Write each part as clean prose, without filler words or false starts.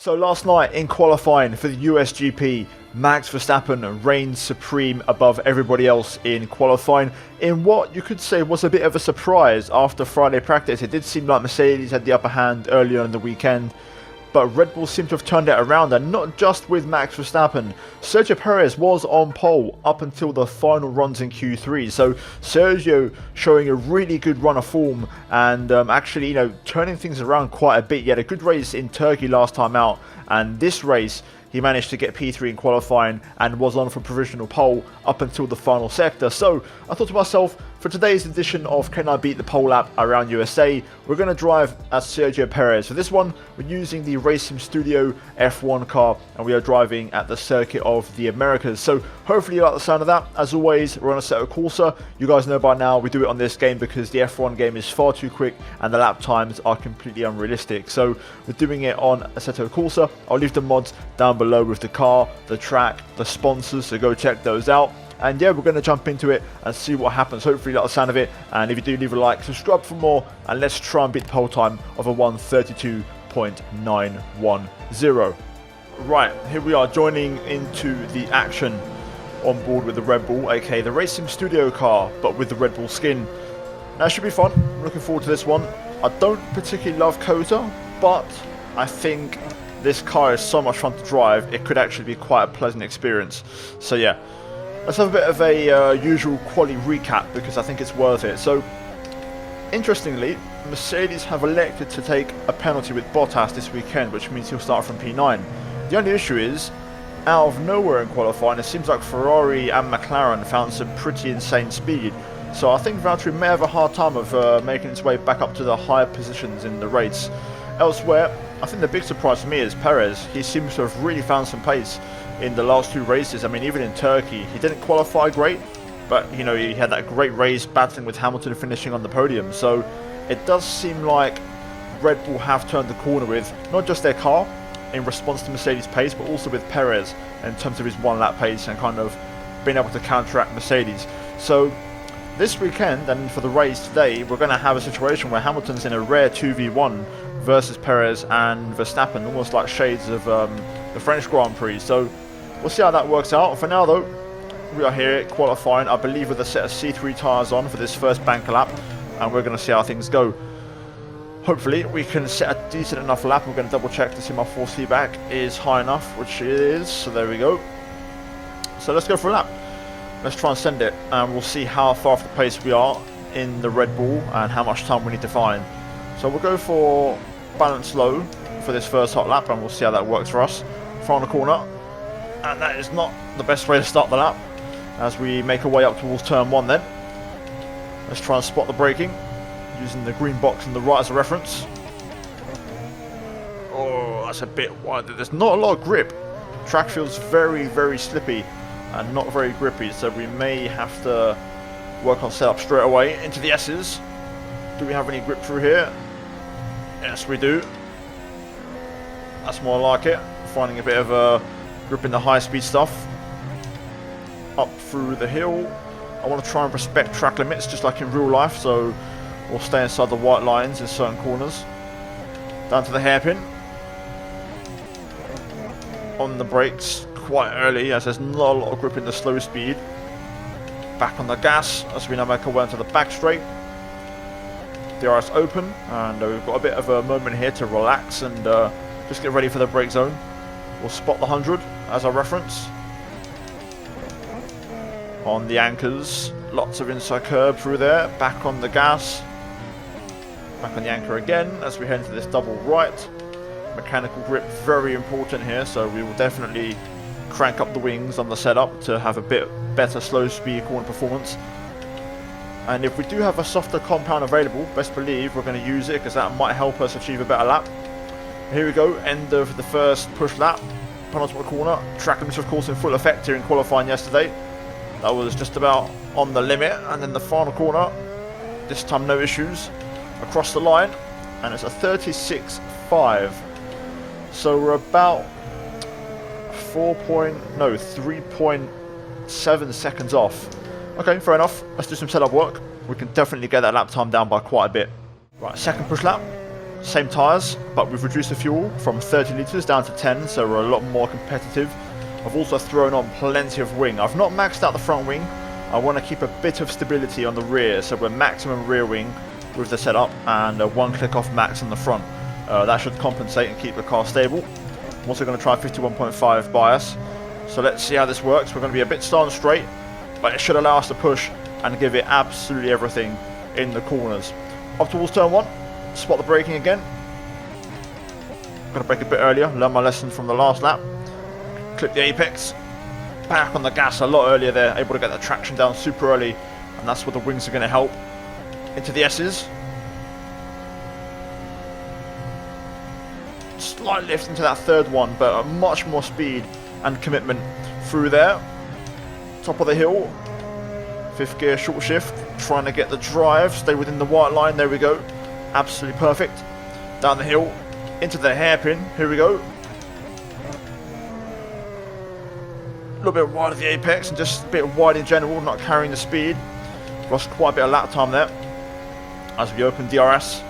So last night in qualifying for the US GP, Max Verstappen reigned supreme above everybody else in qualifying in what you could say was a bit of a surprise after Friday practice. It did seem like Mercedes had the upper hand earlier in the weekend, but Red Bull seemed to have turned it around, and not just with Max Verstappen. Sergio Perez was on pole up until the final runs in Q3, so Sergio showing a really good run of form and actually, turning things around quite a bit. He had a good race in Turkey last time out, and this race he managed to get P3 in qualifying and was on for provisional pole up until the final sector. So I thought to myself, for today's edition of Can I Beat the Pole Lap Around USA, we're going to drive as Sergio Perez. For this one, we're using the Racing Studio F1 car, and we are driving at the Circuit of the Americas. So hopefully you like the sound of that. As always, we're on Assetto Corsa. You guys know by now we do it on this game because the F1 game is far too quick and the lap times are completely unrealistic. So we're doing it on Assetto Corsa. I'll leave the mods down below with the car, the track, the sponsors, so go check those out. And yeah, we're going to jump into it and see what happens. Hopefully you like the sound of it, and if you do, leave a like, subscribe for more, and let's try and beat the pole time of a 1:32.910. Right, here we are joining into the action on board with the Red Bull, aka the Racing Studio car, but with the Red Bull skin. Now it should be fun. I'm looking forward to this one. I don't particularly love COTA, but I think this car is so much fun to drive, it could actually be quite a pleasant experience. So yeah, let's have a bit of a usual quali recap because I think it's worth it. So, interestingly, Mercedes have elected to take a penalty with Bottas this weekend, which means he'll start from P9. The only issue is, out of nowhere in qualifying, it seems like Ferrari and McLaren found some pretty insane speed. So I think Valtteri may have a hard time of making his way back up to the higher positions in the race. Elsewhere, I think the big surprise to me is Perez. He seems to have really found some pace in the last two races. I mean, even in Turkey, he didn't qualify great, but he had that great race battling with Hamilton finishing on the podium. So it does seem like Red Bull have turned the corner with not just their car in response to Mercedes' pace, but also with Perez in terms of his one lap pace and kind of being able to counteract Mercedes. So this weekend and for the race today, we're going to have a situation where Hamilton's in a rare 2v1 versus Perez and Verstappen, almost like shades of the French Grand Prix. So we'll see how that works out. For now though, we are here qualifying, I believe, with a set of C3 tyres on for this first banker lap, and we're going to see how things go. Hopefully we can set a decent enough lap. We're going to double check to see my force feedback is high enough, which it is, so there we go. So let's go for a lap. Let's try and send it, and we'll see how far off the pace we are in the Red Bull and how much time we need to find. So we'll go for balance low for this first hot lap, and we'll see how that works for us. Final corner, and that is not the best way to start the lap as we make our way up towards turn 1 then. Let's try and spot the braking using the green box on the right as a reference. Oh, that's a bit wide. There's not a lot of grip. Track feels very, very slippy and not very grippy, so we may have to work on setup straight away into the S's. Do we have any grip through here? Yes, we do. That's more like it. Finding a bit of a grip in the high speed stuff. Up through the hill. I want to try and respect track limits just like in real life, so we'll stay inside the white lines in certain corners. Down to the hairpin. On the brakes quite early as there's not a lot of grip in the slow speed. Back on the gas as we now make our way into the back straight. DRS open, and we've got a bit of a moment here to relax and just get ready for the brake zone. We'll spot the 100 as a reference. On the anchors, lots of inside curb through there. Back on the gas. Back on the anchor again as we head into this double right. Mechanical grip, very important here, so we will definitely crank up the wings on the setup to have a bit better slow speed corner performance. And if we do have a softer compound available, best believe we're going to use it because that might help us achieve a better lap. Here we go, end of the first push lap. Penultimate corner. Track limits of course in full effect here in qualifying yesterday. That was just about on the limit. And then the final corner, this time no issues. Across the line, and it's a 36.5. So we're about 3.7 seconds off. Okay, fair enough. Let's do some setup work. We can definitely get that lap time down by quite a bit. Right, second push lap. Same tyres, but we've reduced the fuel from 30 litres down to 10, so we're a lot more competitive. I've also thrown on plenty of wing. I've not maxed out the front wing. I want to keep a bit of stability on the rear, so we're maximum rear wing with the setup and a one click off max on the front. That should compensate and keep the car stable. I'm also going to try 51.5 bias. So let's see how this works. We're going to be a bit slow and straight, but it should allow us to push and give it absolutely everything in the corners. Up towards turn 1, spot the braking again. I'm going to brake a bit earlier, learn my lesson from the last lap. Clip the apex, back on the gas a lot earlier there, able to get that traction down super early, and that's where the wings are going to help. Into the S's. Slight lift into that third one, but much more speed and commitment through there. Top of the hill, 5th gear short shift, trying to get the drive, stay within the white line, there we go. Absolutely perfect. Down the hill, into the hairpin, here we go. A little bit wide of the apex and just a bit wide in general, not carrying the speed. Lost quite a bit of lap time there. As we open DRS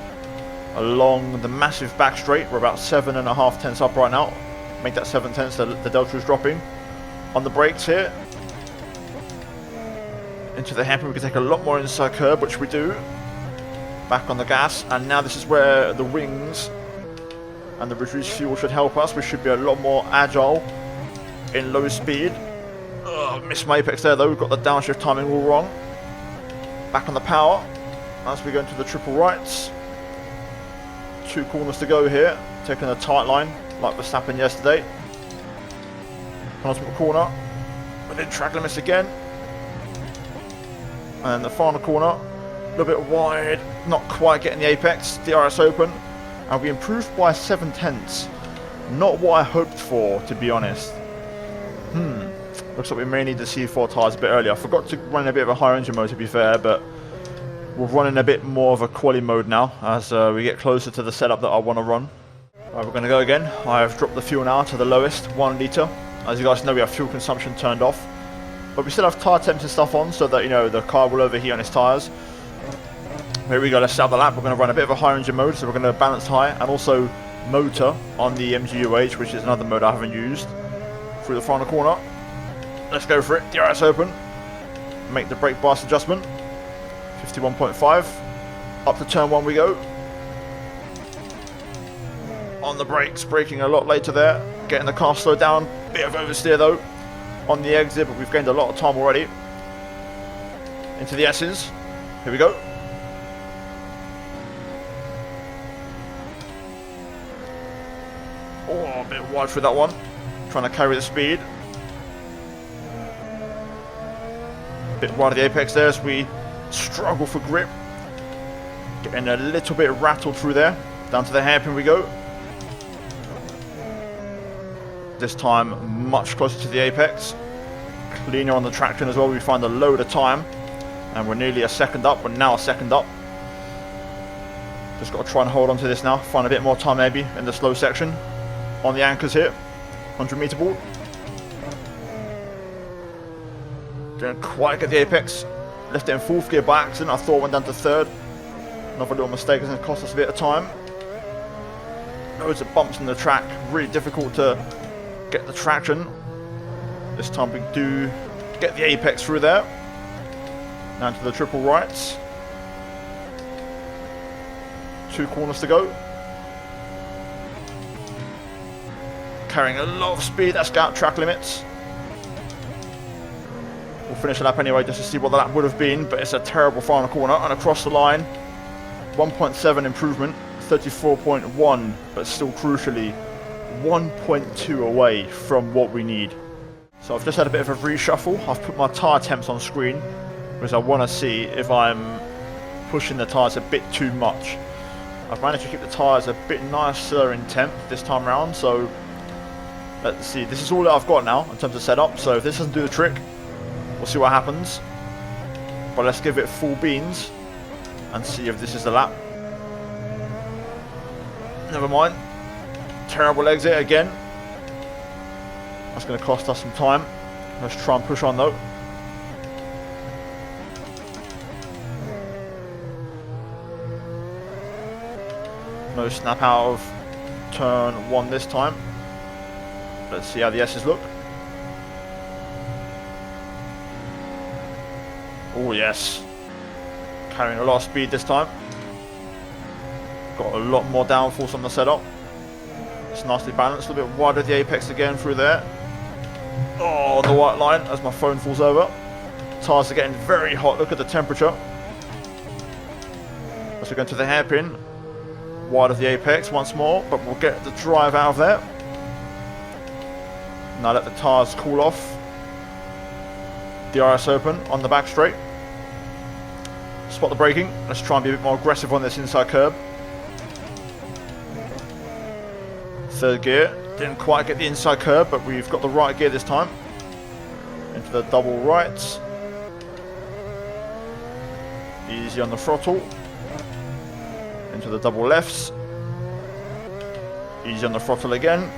along the massive back straight, we're about 7.5 tenths up right now. Make that 7 tenths, the delta is dropping. On the brakes here. Into the hairpin, we can take a lot more inside curb, which we do. Back on the gas, and now this is where the wings and the reduced fuel should help us. We should be a lot more agile in low speed. Missed my apex there though, we've got the downshift timing all wrong. Back on the power as we go into the triple rights. 2 corners to go here, taking a tight line like Verstappen yesterday. Penultimate corner, within track limits again. And the final corner, a little bit wide, not quite getting the apex, DRS open. And we improved by 7 tenths. Not what I hoped for, to be honest. Looks like we may need the C4 tyres a bit earlier. I forgot to run a bit of a higher engine mode, to be fair, but we're running a bit more of a quali mode now as we get closer to the setup that I want to run. Right, we're going to go again. I've dropped the fuel now to the lowest, 1 litre. As you guys know, we have fuel consumption turned off, but we still have tyre temps and stuff on so that, you know, the car will overheat on its tyres. Here we go, let's start the lap. We're going to run a bit of a higher engine mode, so we're going to balance high, and also motor on the MGUH, which is another mode I haven't used. Through the final corner. Let's go for it. DRS open. Make the brake bias adjustment. 51.5. Up to turn 1 we go. On the brakes, braking a lot later there. Getting the car slowed down. Bit of oversteer though. On the exit, but we've gained a lot of time already. Into the S's. Here we go. Oh, a bit wide through that one. Trying to carry the speed. Bit wide of the apex there as we struggle for grip. Getting a little bit rattled through there. Down to the hairpin we go. This time much closer to the apex. Cleaner on the traction as well. We find a load of time. And we're nearly a second up. We're now a second up. Just got to try and hold on to this now. Find a bit more time maybe in the slow section. On the anchors here. 100 meter board. Didn't quite get the apex. Left it in 4th gear by accident. I thought it went down to 3rd. Another little mistake is going to cost us a bit of time. Loads of bumps in the track. Really difficult to get the traction. This time we do get the apex through there. Now into the triple rights. 2 corners to go. Carrying a lot of speed. That's got track limits. We'll finish the lap anyway just to see what the lap would have been, but it's a terrible final corner. And across the line, 1.7 improvement, 34.1, but still crucially 1.2 away from what we need. So I've just had a bit of a reshuffle. I've put my tyre temps on screen because I want to see if I'm pushing the tyres a bit too much. I've managed to keep the tyres a bit nicer in temp this time around, so let's see. This is all that I've got now in terms of setup, so if this doesn't do the trick, we'll see what happens. But let's give it full beans and see if this is the lap. Never mind. Terrible exit again. That's going to cost us some time. Let's try and push on though. No snap out of turn 1 this time. Let's see how the S's look. Oh yes. Carrying a lot of speed this time. Got a lot more downforce on the setup. It's nicely balanced, a little bit wide of the apex again through there. Oh, on the white line as my phone falls over. Tyres are getting very hot, look at the temperature. As we go into the hairpin, wide of the apex once more, but we'll get the drive out of there. Now let the tyres cool off. DRS open on the back straight. Spot the braking. Let's try and be a bit more aggressive on this inside curb. Third gear. Didn't quite get the inside curb, but we've got the right gear this time. Into the double rights. Easy on the throttle. Into the double lefts. Easy on the throttle again.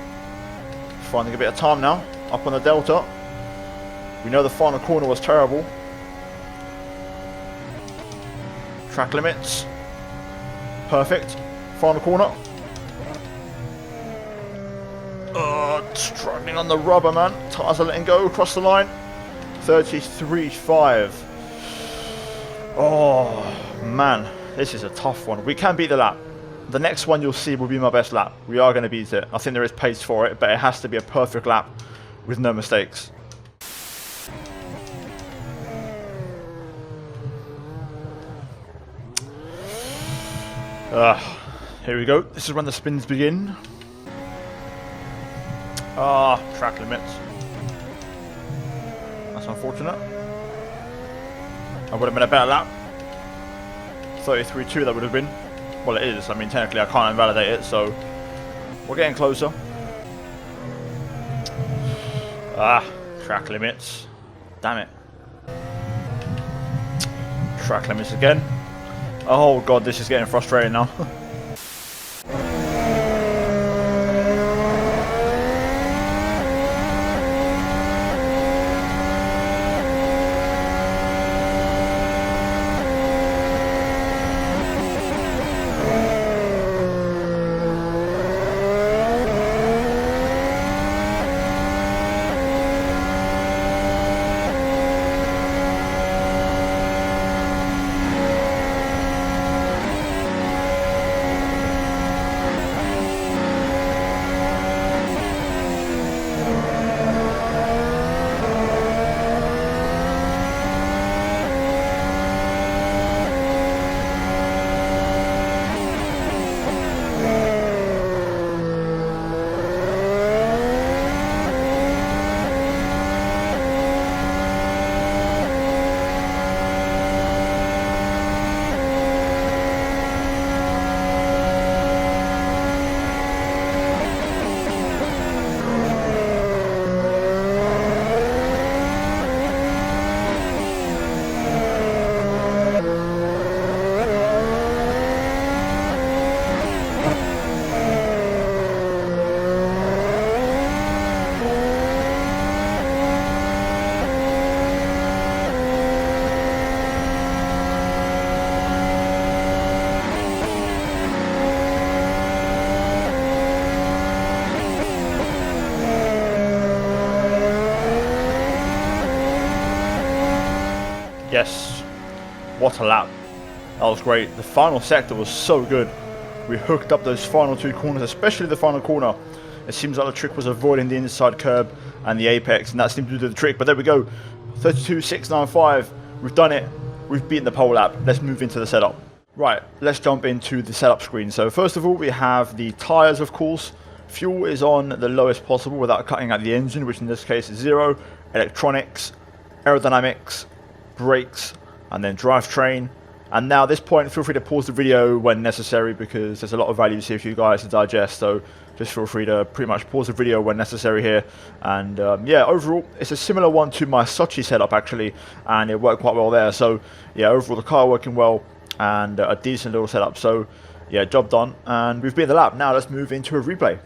Finding a bit of time now. Up on the delta. We know the final corner was terrible. Track limits. Perfect. Final corner. Struggling on the rubber, man. Tyres are letting go across the line. 33.5. Oh, man. This is a tough one. We can beat the lap. The next one you'll see will be my best lap. We are going to beat it. I think there is pace for it, but it has to be a perfect lap with no mistakes. Here we go. This is when the spins begin. Track limits. That's unfortunate. I would have been a better lap. 33.2 that would have been. Well, it is. I mean, technically I can't invalidate it, so we're getting closer. Track limits. Damn it. Track limits again. Oh god, this is getting frustrating now. Yes, what a lap. That was great. The final sector was so good. We hooked up those final two corners, especially the final corner. It seems like the trick was avoiding the inside curb and the apex, and that seemed to do the trick. But there we go, 32.695. We've done it. We've beaten the pole lap. Let's move into the setup. Right, let's jump into the setup screen. So first of all, we have the tyres, of course. Fuel is on the lowest possible without cutting out the engine, which in this case is 0. Electronics, aerodynamics, brakes, and then drivetrain. And now at this point, feel free to pause the video when necessary, because there's a lot of values here for you guys to digest. So just feel free to pretty much pause the video when necessary here. And yeah, overall, it's a similar one to my Sochi setup actually, and it worked quite well there. So yeah, overall the car working well and a decent little setup. So yeah, job done, and we've beaten the lap. Now let's move into a replay.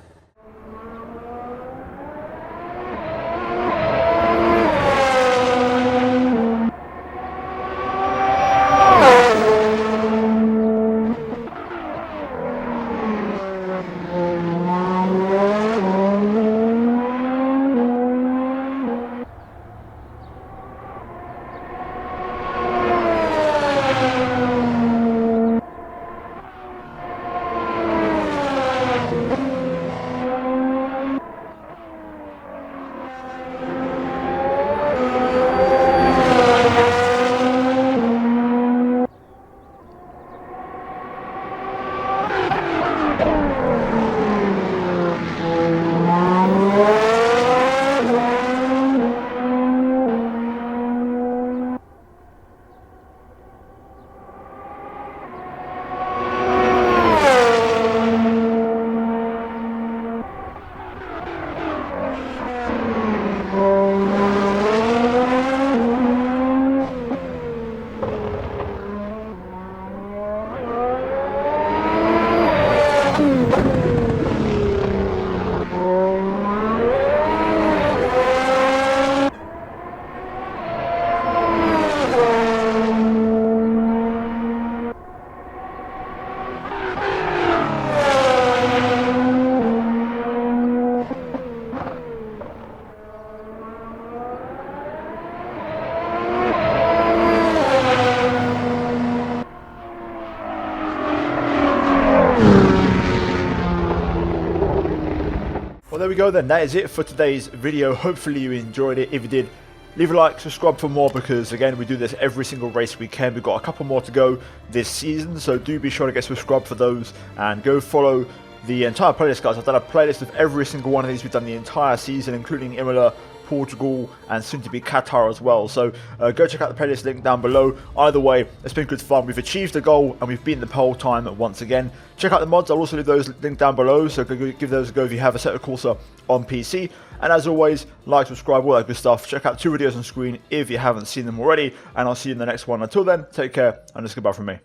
there we go then. That is it for today's video. Hopefully you enjoyed it. If you did, leave a like, subscribe for more, because again, we do this every single race weekend. We've got a couple more to go this season, so do be sure to get subscribed for those and go follow the entire playlist, guys. I've done a playlist of every single one of these we've done the entire season, including Imola, Portugal, and soon to be Qatar as well. So go check out the playlist link down below. Either way, it's been good fun. We've achieved the goal and we've beaten the pole time once again. Check out the mods. I'll also leave those linked down below, so go give those a go if you have a Assetto Corsa on PC. And as always, like, subscribe, all that good stuff. Check out 2 videos on screen if you haven't seen them already, and I'll see you in the next one. Until then, take care, and just goodbye from me.